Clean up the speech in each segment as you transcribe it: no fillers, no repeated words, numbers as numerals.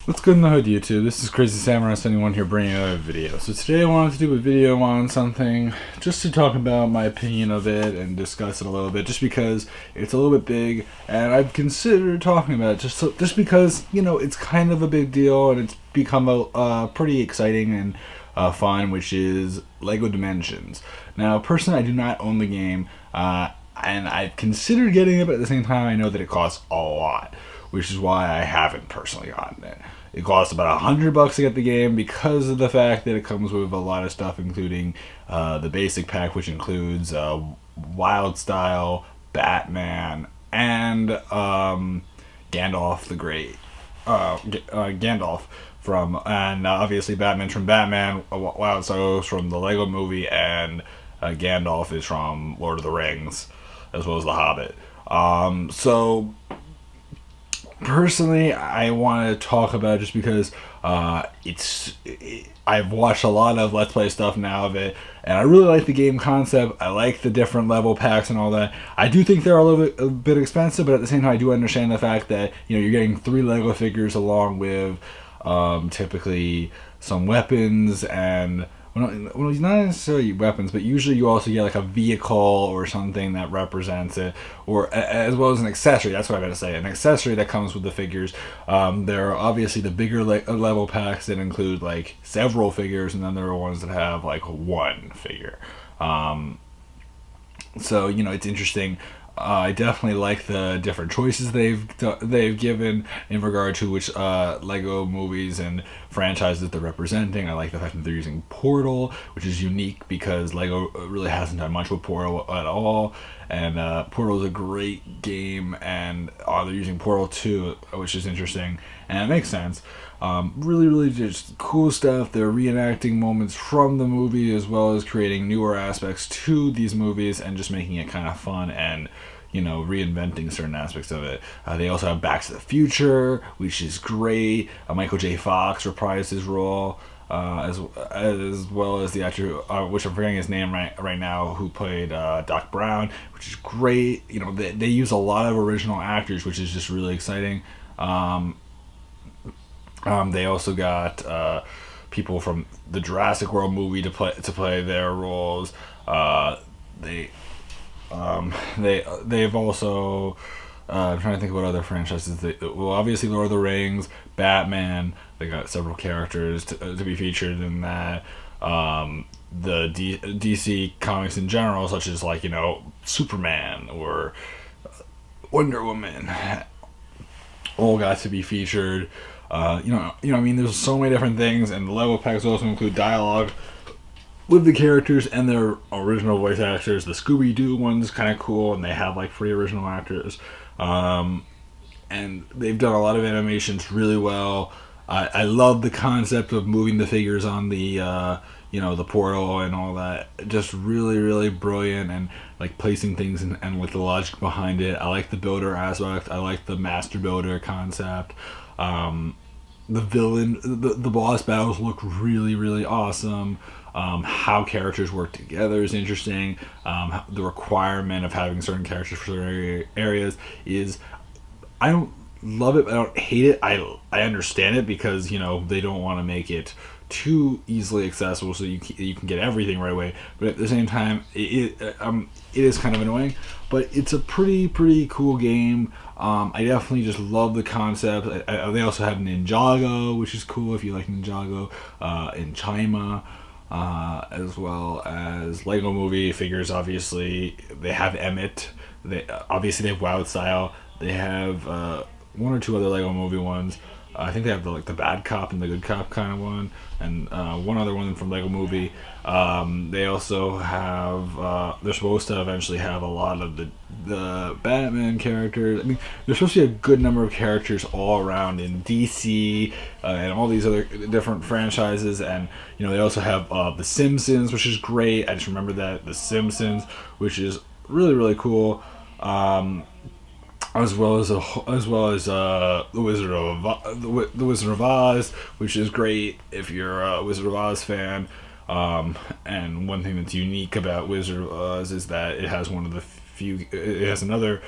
What's good in the hood, YouTube? This is Crazy Samurai 71 here bringing another video. So today I wanted to do a video on something just to talk about my opinion of it and discuss it a little bit, just because it's a little bit big and I've considered talking about it just because, you know, it's kind of a big deal and it's become a pretty exciting and fun, which is Lego Dimensions. Now, personally, I do not own the game and I've considered getting it, but at the same time I know that it costs a lot, which is why I haven't personally gotten it. It costs about $100 to get the game because of the fact that it comes with a lot of stuff, including the basic pack, which includes Wild Style, Batman, and Gandalf the Great. Gandalf from, and obviously Batman's from Batman, Wild Style is from the Lego Movie, and Gandalf is from Lord of the Rings, as well as The Hobbit. Personally, I want to talk about it just because I've watched a lot of Let's Play stuff now of it, and I really like the game concept. I like the different level packs and all that. I do think they're a bit expensive, but at the same time, I do understand the fact that, you know, you're getting 3 Lego figures along with typically some weapons and... Well, not necessarily weapons, but usually you also get like a vehicle or something that represents it, or as well as an accessory. That's what I meant to say. An accessory that comes with the figures. There are obviously the bigger level packs that include like several figures, and then there are ones that have like one figure. So, you know, it's interesting. I definitely like the different choices they've given in regard to which Lego movies and franchises they're representing. I like the fact that they're using Portal, which is unique because Lego really hasn't done much with Portal at all. And Portal is a great game, and they're using Portal 2, which is interesting, and it makes sense. Really just cool stuff. They're reenacting moments from the movie as well as creating newer aspects to these movies and just making it kind of fun and, you know, reinventing certain aspects of it. They also have Back to the Future, which is great. Michael J. Fox reprised his role, as well as the actor, which I'm forgetting his name right now, who played Doc Brown, which is great. You know, they use a lot of original actors, which is just really exciting. They also got people from the Jurassic World movie to play their roles. They've also I'm trying to think of what other franchises. Well, obviously Lord of the Rings, Batman. They got several characters to be featured in that. The DC comics in general, such as, like, you know, Superman or Wonder Woman, all got to be featured. I mean, there's so many different things, and the level packs also include dialogue with the characters and their original voice actors. The Scooby-Doo one's kind of cool, and they have like 3 original actors. And they've done a lot of animations really well. I love the concept of moving the figures on the the portal and all that. Just really brilliant, and like placing things and with the logic behind it. I like the builder aspect. I like the master builder concept. The villain, the boss battles look really awesome. How characters work together is interesting. The requirement of having certain characters for certain areas is, I don't love it, but I don't hate it. I understand it because, you know, they don't want to make it too easily accessible so you can get everything right away. But at the same time, it is kind of annoying. But it's a pretty cool game. I definitely just love the concept. They also have Ninjago, which is cool if you like Ninjago, and Chima, as well as Lego Movie figures. Obviously, they have Emmett. They have Wild Style. They have 1 or 2 other Lego Movie ones. I think they have the bad cop and the good cop kind of one, and one other one from Lego Movie. They also have, they're supposed to eventually have a lot of the Batman characters. I mean, there's supposed to be a good number of characters all around in DC and all these other different franchises. And, you know, they also have The Simpsons, which is great. I just remember that, The Simpsons, which is really cool. As well as the Wizard of Oz, which is great if you're a Wizard of Oz fan. And one thing that's unique about Wizard of Oz is that it has one of the it has another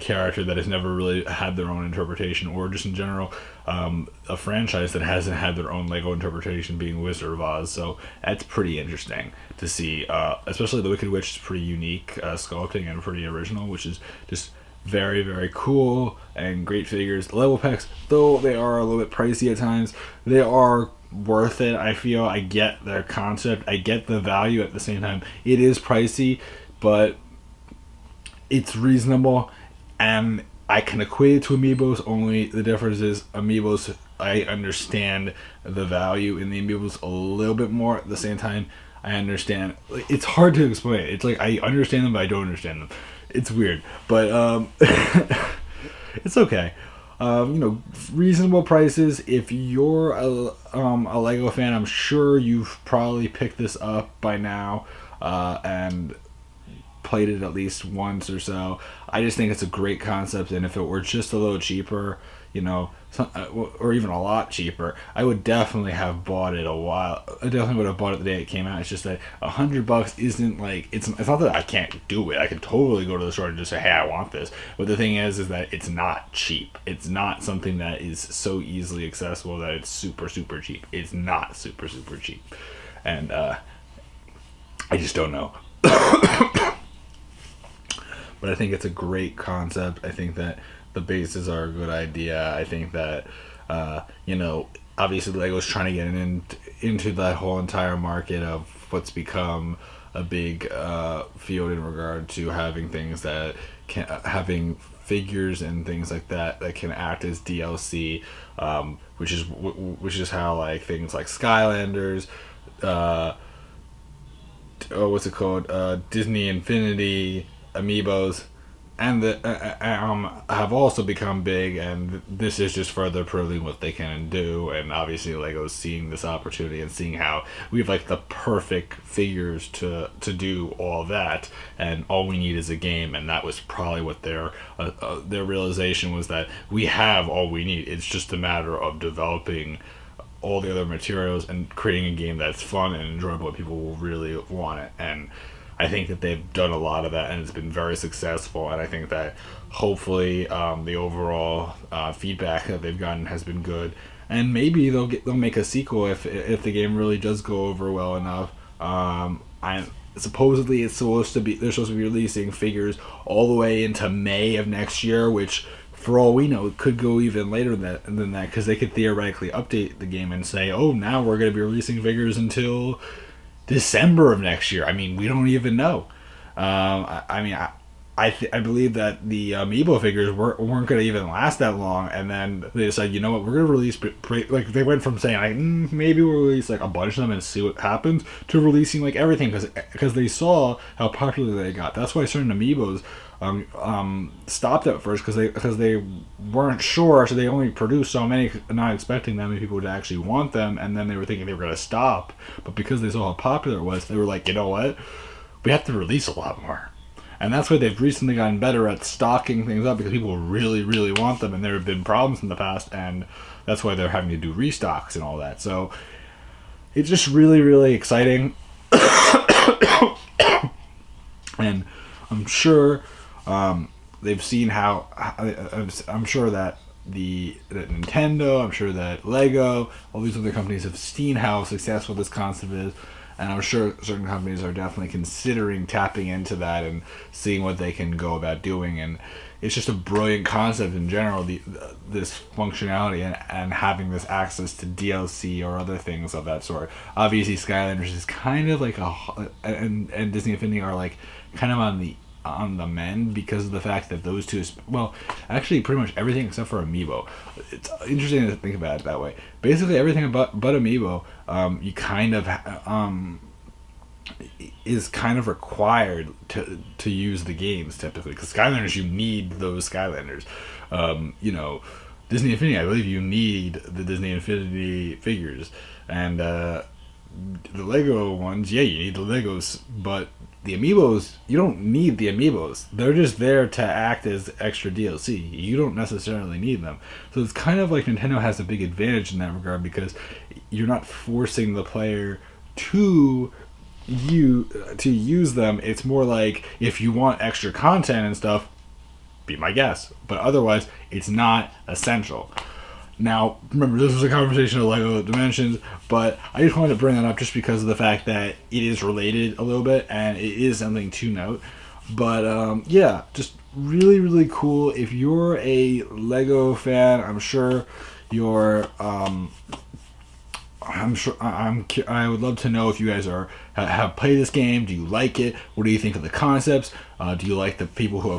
character that has never really had their own interpretation, or just in general, a franchise that hasn't had their own Lego interpretation, being Wizard of Oz. So that's pretty interesting to see. Especially the Wicked Witch is pretty unique sculpting and pretty original, which is just very, very cool and great figures. The level packs, though they are a little bit pricey at times, they are worth it. I feel I get their concept, I get the value. At the same time, it is pricey, but it's reasonable, and I can equate it to amiibos. Only the difference is amiibos, I understand the value in the amiibos a little bit more. At the same time, I understand, it's hard to explain. It's like I understand them but I don't understand them. It's weird, but it's okay. Reasonable prices. If you're a Lego fan, I'm sure you've probably picked this up by now and played it at least once or so. I just think it's a great concept, and if it were just a little cheaper, or even a lot cheaper, I would definitely have bought it a while. I definitely would have bought it the day it came out. It's just that $100 isn't like, it's not that I can't do it. I could totally go to the store and just say, hey, I want this. But the thing is that it's not cheap. It's not something that is so easily accessible that it's super, super cheap. It's not super, super cheap. And I just don't know. But I think it's a great concept. I think that the bases are a good idea. I think that, obviously Lego's trying to get into that whole entire market of what's become a big field in regard to having things that having figures and things like that can act as DLC, which is how like things like Skylanders, what's it called, Disney Infinity amiibos, and have also become big, and this is just further proving what they can do. And obviously Lego's seeing this opportunity and seeing how we have like the perfect figures to do all that, and all we need is a game. And that was probably what their realization was, that we have all we need. It's just a matter of developing all the other materials and creating a game that's fun and enjoyable, and people will really want it. And I think that they've done a lot of that, and it's been very successful. And I think that hopefully the overall feedback that they've gotten has been good. And maybe they'll make a sequel if the game really does go over well enough. Supposedly they're supposed to be releasing figures all the way into May of next year, which, for all we know, it could go even later than that, because they could theoretically update the game and say, oh, now we're going to be releasing figures until December of next year. I mean, we don't even know. I believe that the amiibo figures weren't going to even last that long, and then they decided, you know what, we're going to release, like, they went from saying, like, maybe we'll release like a bunch of them and see what happens, to releasing like everything, because they saw how popular they got. That's why certain amiibos stopped at first, because they weren't sure, so they only produced so many, not expecting that many people would actually want them, and then they were thinking they were going to stop. But because they saw how popular it was, they were like, you know what, we have to release a lot more. And that's why they've recently gotten better at stocking things up, because people really, really want them, and there have been problems in the past, and that's why they're having to do restocks and all that. So it's just really, really exciting. And I'm sure they've seen how I'm sure that that Nintendo, I'm sure that Lego, all these other companies have seen how successful this concept is, and I'm sure certain companies are definitely considering tapping into that and seeing what they can go about doing. And it's just a brilliant concept in general, this functionality and having this access to DLC or other things of that sort. Obviously Skylanders is kind of like and Disney Infinity are like kind of on the mend, because of the fact that those two, well, actually pretty much everything except for Amiibo. It's interesting to think about it that way. Basically everything but Amiibo, you kind of is kind of required to use the games typically, because Skylanders, you need those Skylanders. Disney Infinity, I believe you need the Disney Infinity figures, and the Lego ones, yeah, you need the Legos, but the Amiibos, you don't need the Amiibos. They're just there to act as extra DLC. You don't necessarily need them. So it's kind of like Nintendo has a big advantage in that regard, because you're not forcing the player to use them. It's more like if you want extra content and stuff, be my guest. But otherwise, it's not essential. Now, remember, this was a conversation of Lego Dimensions, but I just wanted to bring that up just because of the fact that it is related a little bit and it is something to note. But yeah, just really, really cool. If you're a Lego fan, I'm sure you're I would love to know if you guys have played this game. Do you like it? What do you think of the concepts? Do you like the people who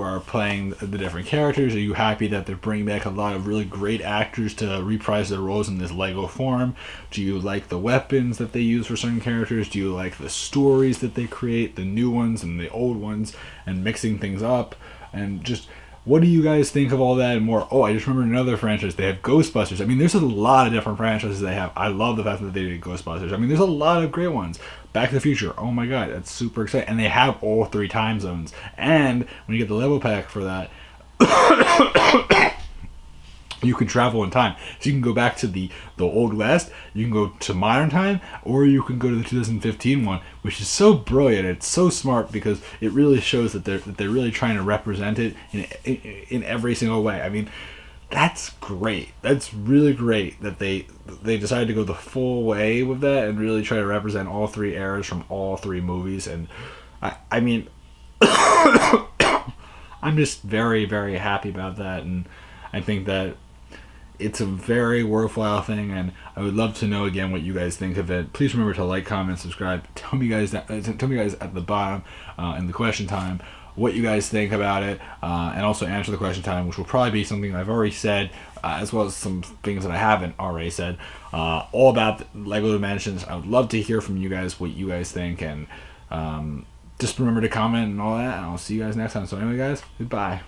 are playing the different characters? Are you happy that they're bringing back a lot of really great actors to reprise their roles in this Lego form? Do you like the weapons that they use for certain characters? Do you like the stories that they create, the new ones and the old ones, and mixing things up? And just, what do you guys think of all that and more? Oh, I just remember another franchise. They have Ghostbusters. I mean, there's a lot of different franchises they have. I love the fact that they did Ghostbusters. I mean, there's a lot of great ones. Back to the Future. Oh my god, that's super exciting. And they have all 3 time zones. And when you get the level pack for that, you can travel in time. So you can go back to the Old West, you can go to modern time, or you can go to the 2015 one, which is so brilliant. It's so smart because it really shows that they're really trying to represent it in every single way. I mean, that's great. That's really great that they decided to go the full way with that and really try to represent all 3 eras from all 3 movies. And I mean, I'm just very, very happy about that, and I think that it's a very worthwhile thing, and I would love to know again what you guys think of it. Please remember to like, comment, subscribe. Tell me guys at the bottom in the question time what you guys think about it, and also answer the question time, which will probably be something I've already said, as well as some things that I haven't already said, all about Lego Dimensions. I would love to hear from you guys what you guys think, and just remember to comment and all that, and I'll see you guys next time. So anyway, guys, goodbye.